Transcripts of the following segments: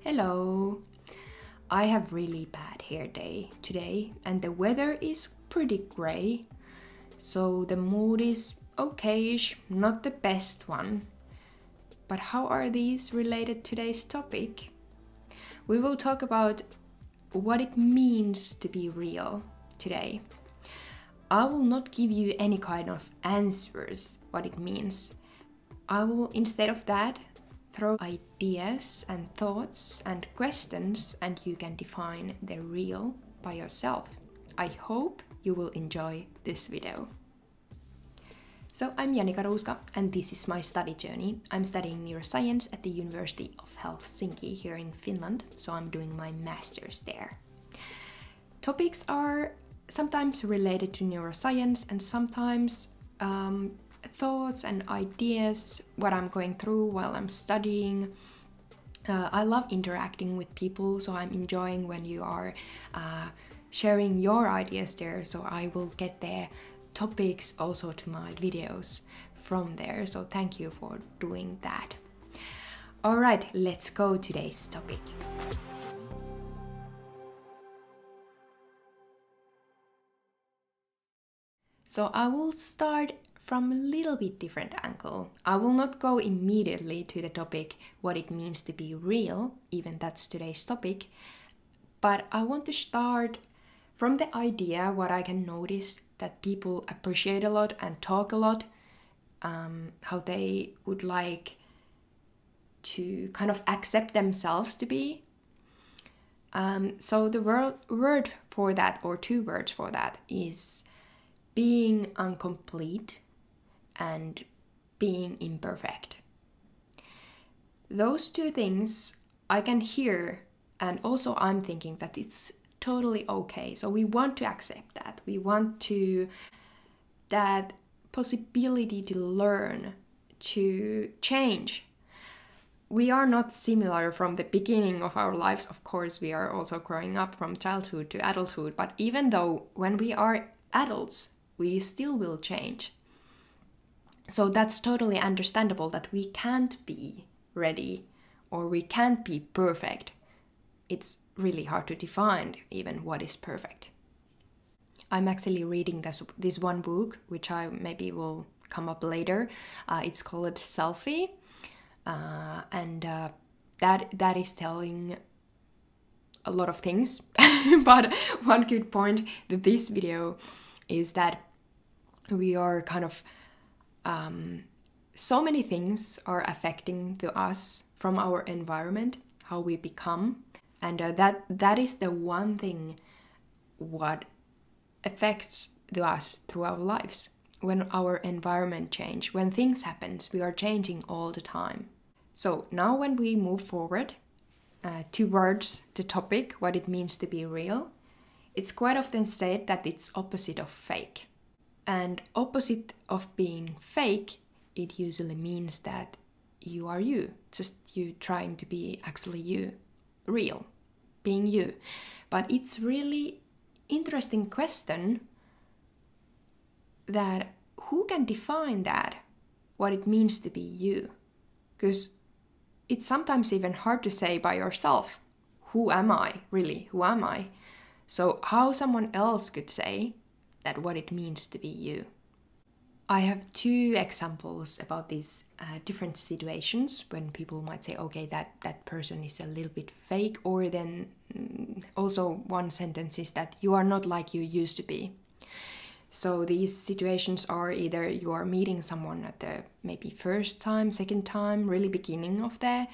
Hello! I have really bad hair day today and the weather is pretty grey, so the mood is okayish, not the best one. But how are these related to today's topic? We will talk about what it means to be real today. I will not give you any kind of answers what it means. I will instead of that throw ideas and thoughts and questions and you can define the real by yourself. I hope you will enjoy this video. So I'm Janika Ruuska and this is my study journey. I'm studying neuroscience at the University of Helsinki here in Finland, so I'm doing my master's there. Topics are sometimes related to neuroscience and sometimes thoughts and ideas, what I'm going through while I'm studying. I love interacting with people, so I'm enjoying when you are sharing your ideas there, so I will get the topics also to my videos from there, so thank you for doing that. Alright, let's go to today's topic. So I will start from a little bit different angle. I will not go immediately to the topic what it means to be real, even that's today's topic, but I want to start from the idea what I can notice that people appreciate a lot and talk a lot, how they would like to kind of accept themselves to be. So the word for that, or two words for that, is being incomplete and being imperfect. Those two things I can hear, and also I'm thinking that it's totally okay. So we want to accept that. We want to that possibility to learn, to change. We are not similar from the beginning of our lives. Of course, we are also growing up from childhood to adulthood, but even though when we are adults, we still will change. So that's totally understandable that we can't be ready or we can't be perfect. It's really hard to define even what is perfect. I'm actually reading this one book, which I maybe will come up later. It's called Selfie, and that is telling a lot of things. But one good point to this video is that we are kind of so many things are affecting to us from our environment, how we become, and that is the one thing what affects to us through our lives. When our environment change, when things happens, we are changing all the time. So now when we move forward towards the topic, what it means to be real, it's quite often said that it's opposite of fake. And opposite of being fake, it usually means that you are you, just you trying to be actually you, real, being you. But it's really interesting question that who can define that, what it means to be you? Because it's sometimes even hard to say by yourself, who am I, really, who am I? So how someone else could say that what it means to be you. I have two examples about these different situations when people might say, okay, that person is a little bit fake, or then also one sentence is that you are not like you used to be. So these situations are either you are meeting someone at the maybe first time, second time, really beginning of the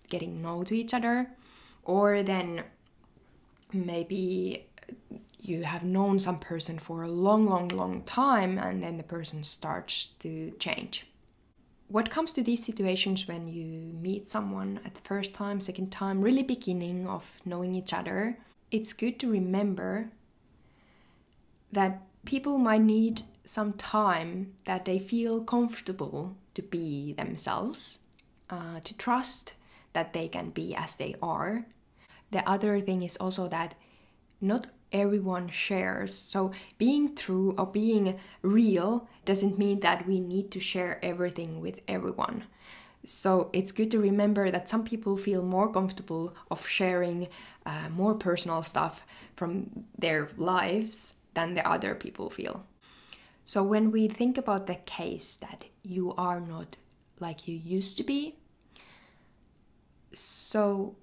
getting know to each other, or then maybe you have known some person for a long time and then the person starts to change. What comes to these situations when you meet someone at the first time, second time, really beginning of knowing each other, it's good to remember that people might need some time that they feel comfortable to be themselves, to trust that they can be as they are. The other thing is also that not everyone shares. So being true or being real doesn't mean that we need to share everything with everyone. So it's good to remember that some people feel more comfortable of sharing more personal stuff from their lives than the other people feel. So when we think about the case that you are not like you used to be, so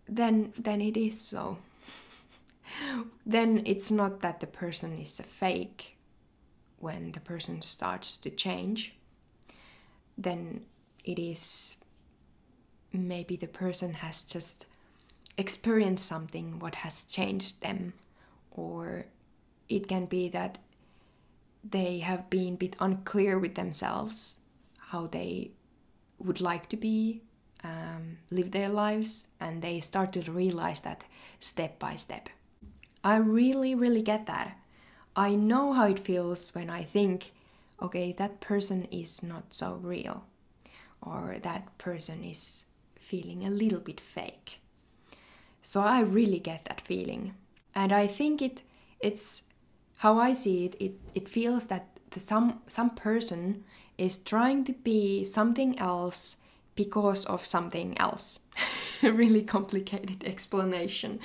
then it is so. Then it's not that the person is a fake when the person starts to change. Then it is maybe the person has just experienced something what has changed them, or it can be that they have been a bit unclear with themselves how they would like to be, live their lives, and they start to realize that step by step. I really get that. I know how it feels when I think, okay, that person is not so real, or that person is feeling a little bit fake. So I really get that feeling. And I think it's how I see it, it feels that some person is trying to be something else because of something else. A really complicated explanation.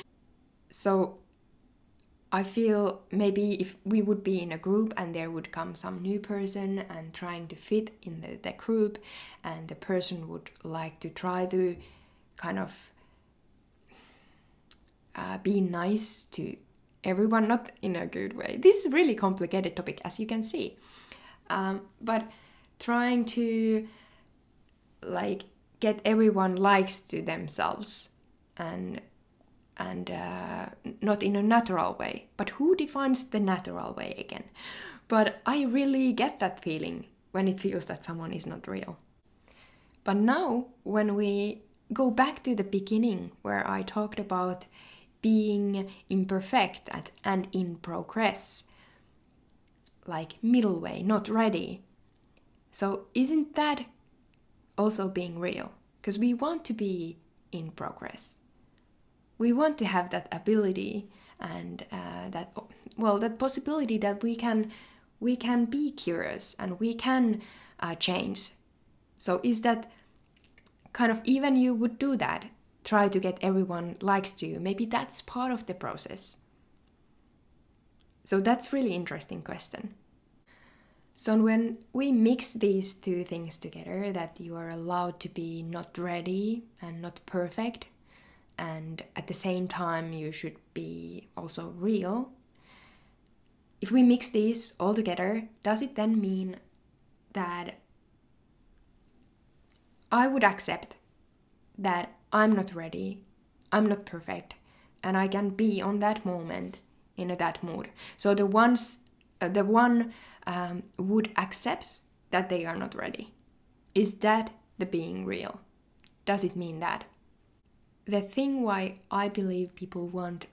So I feel maybe if we would be in a group and there would come some new person and trying to fit in the group, and the person would like to try to kind of be nice to everyone, not in a good way. This is a really complicated topic, as you can see. But trying to like get everyone likes to themselves and not in a natural way. But who defines the natural way again? But I really get that feeling when it feels that someone is not real. But now, when we go back to the beginning where I talked about being imperfect and in progress, like middle way, not ready. So isn't that also being real? Because we want to be in progress. We want to have that ability and that possibility that we can be curious and we can change. So is that kind of, even you would do that, try to get everyone likes to you, maybe that's part of the process. So that's really interesting question. So when we mix these two things together, that you are allowed to be not ready and not perfect, and at the same time you should be also real, if we mix these all together, does it then mean that I would accept that I'm not ready, I'm not perfect, and I can be on that moment in that mood? So the one would accept that they are not ready. Is that the being real? Does it mean that? The thing why I believe people want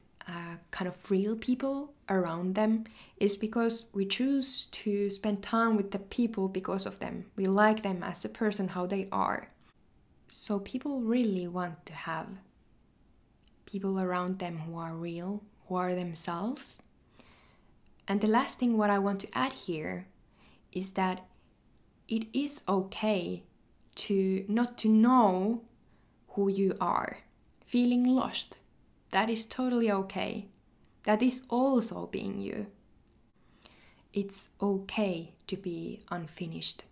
kind of real people around them is because we choose to spend time with the people because of them. We like them as a person, how they are. So people really want to have people around them who are real, who are themselves. And the last thing what I want to add here is that it is okay to not to know who you are. Feeling lost, that is totally okay. That is also being you. It's okay to be unfinished.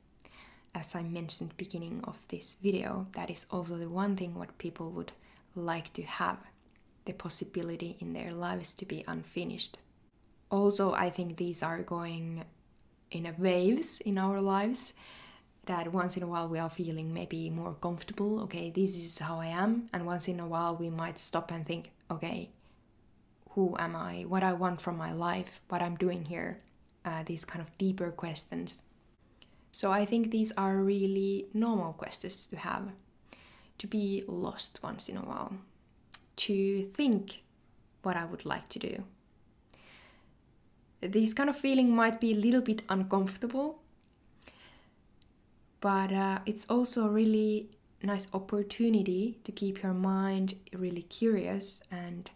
As I mentioned beginning of this video, that is also the one thing what people would like to have, the possibility in their lives to be unfinished. Also, I think these are going in a waves in our lives, that once in a while we are feeling maybe more comfortable, okay, this is how I am, and once in a while we might stop and think, okay, who am I, what I want from my life, what I'm doing here, these kind of deeper questions. So I think these are really normal questions to have, to be lost once in a while, to think what I would like to do. This kind of feeling might be a little bit uncomfortable, but it's also a really nice opportunity to keep your mind really curious and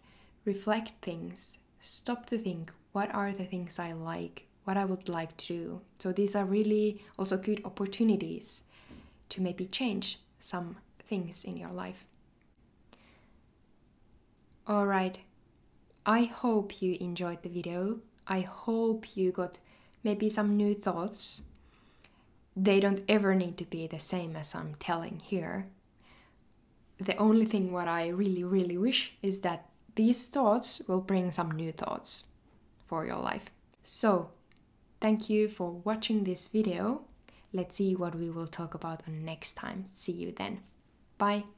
reflect things. Stop to think, what are the things I like, what I would like to do. So these are really also good opportunities to maybe change some things in your life. Alright, I hope you enjoyed the video. I hope you got maybe some new thoughts. They don't ever need to be the same as I'm telling here. The only thing what I really wish is that these thoughts will bring some new thoughts for your life. So, thank you for watching this video. Let's see what we will talk about next time. See you then. Bye.